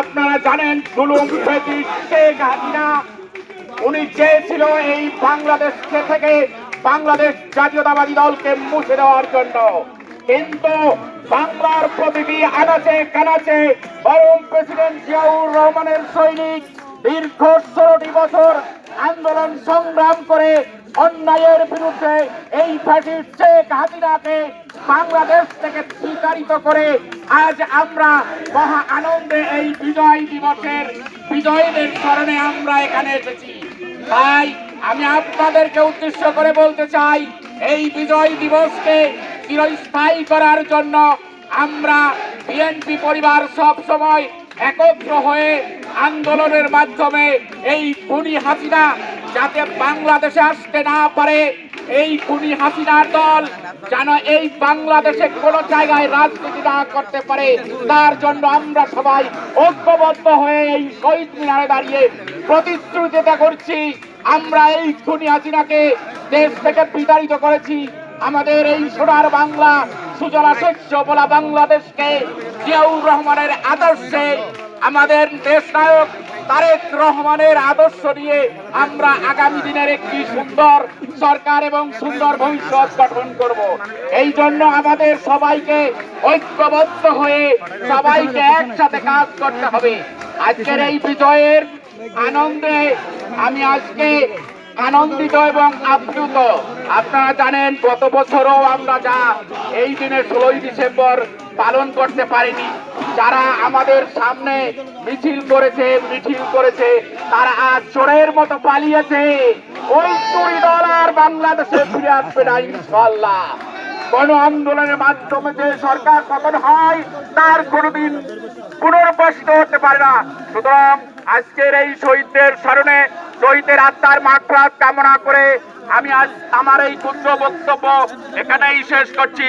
আপনারা জানেন জুলুম শেখ হাসিনা উনি চেয়েছিল এই বাংলাদেশ থেকে বাংলাদেশ জাতীয়তাবাদী দলকে মুছে দেওয়ার জন্য, কিন্তু বাংলার প্রতিটি আনাচে কানাচে বরং প্রেসিডেন্ট জিয়াউর রহমানের সৈনিক দীর্ঘ 16টি বছর আন্দোলন সংগ্রাম করে অন্যায়ের বিরুদ্ধে এই ফ্যাসিস্ট শেখ হাসিনাকে বাংলাদেশ থেকে বিতাড়িত করে আজ আমরা মহা আনন্দে এই বিজয় দিবসের বিজয়ীদের স্মরণে আমরা এখানে এসেছি। তাই আমি আপনাদেরকে উদ্দেশ্য করে বলতে চাই, এই বিজয় দিবসকে চিরস্থায়ী করার জন্য আমরা বিএনপি পরিবার সব সময় একত্র হয়ে আন্দোলনের মাধ্যমে এই খুনি হাসিনা যাতে বাংলাদেশে আসতে না পারে, এই খুনি হাসিনার দল যেন এই বাংলাদেশে কোনো জায়গায় রাজনীতি না করতে পারে, তার জন্য আমরা সবাই ঐক্যবদ্ধ হয়ে এই শহীদ মিনারে দাঁড়িয়ে প্রতিশ্রুতিটা করছি। আমরা এই খুনি হাসিনাকে দেশ থেকে বিতাড়িত করেছি, আমাদের এই সোনার বাংলা সুজলা শস্য বলা বাংলাদেশকে জিয়াউর রহমানের আদর্শে, আমাদের দেশ নায়ক তারেক রহমানের আদর্শ নিয়ে আমরা আগামী দিনের একটি সুন্দর সরকার এবং সুন্দর ভবিষ্যৎ গঠন করব। এই জন্য আমাদের সবাইকে ঐক্যবদ্ধ হয়ে সবাইকে একসাথে কাজ করতে হবে। আজকের এই বিজয়ের আনন্দে আমি আজকে আনন্দিত এবং আপ্লুত। আপনারা জানেন গত বছরও আমরা যা এই দিনে 16ই ডিসেম্বর পালন করতে পারিনি, যারা আমাদের সামনে মিছিল করেছে তারা আজ চোরের মতো পালিয়েছে। ওই চুরি দল আর বাংলাদেশে ফিরে আসবে না ইনশাআল্লাহ। গণ আন্দোলনের মাধ্যমে যে সরকার পতন হয় তার কোনোদিন পুনর্বাসিত হতে পারে না। সুতরাং আজকের এই শহীদদের স্মরণে শহীদের আত্মার মাগফিরাত কামনা করে আমি আজ আমার এই ক্ষুদ্র বক্তব্য এখানেই শেষ করছি।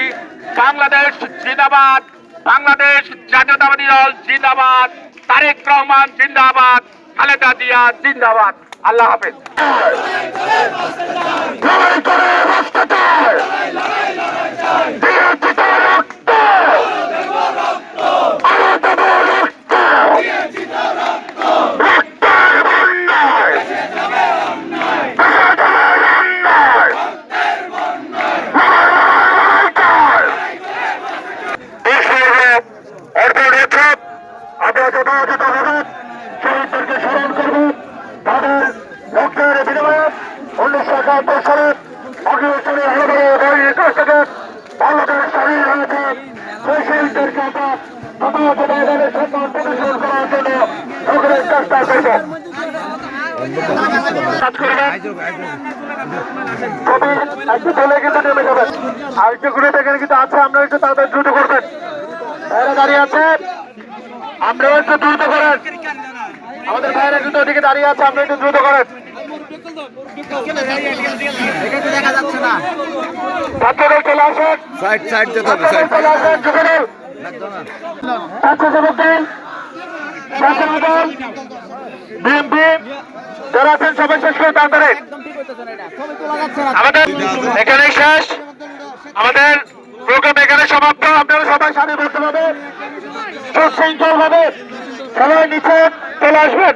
বাংলাদেশ জিন্দাবাদ, বাংলাদেশ জাতীয়তাবাদী দল জিন্দাবাদ, তারেক রহমান জিন্দাবাদ, খালেদা জিয়া জিন্দাবাদ। আল্লাহ হাফেজ। আমরা একটু তাদের দ্রুত করবেন, দাঁড়িয়ে আছে, আমরা একটু দ্রুত করেন, আমাদের ভাইয়েরা একটু ওদিকে দাঁড়িয়ে আছে, আমরা একটু দ্রুত করেন। ছাত্রদল চলে আসেন, চলে আসেন, যুবদল, স্বেচ্ছাসেবকদল, স্বেচ্ছাসেবকদল, বিএনপি যারা আছেন সবাই শেষ করে তাড়াতাড়ি। আমাদের এখানেই শেষ, আমাদের প্রোগ্রাম এখানে সমাপ্ত। আপনারা সবাই সারিবদ্ধভাবে সুশৃঙ্খল ভাবে সবাই নিচে চলে আসবেন।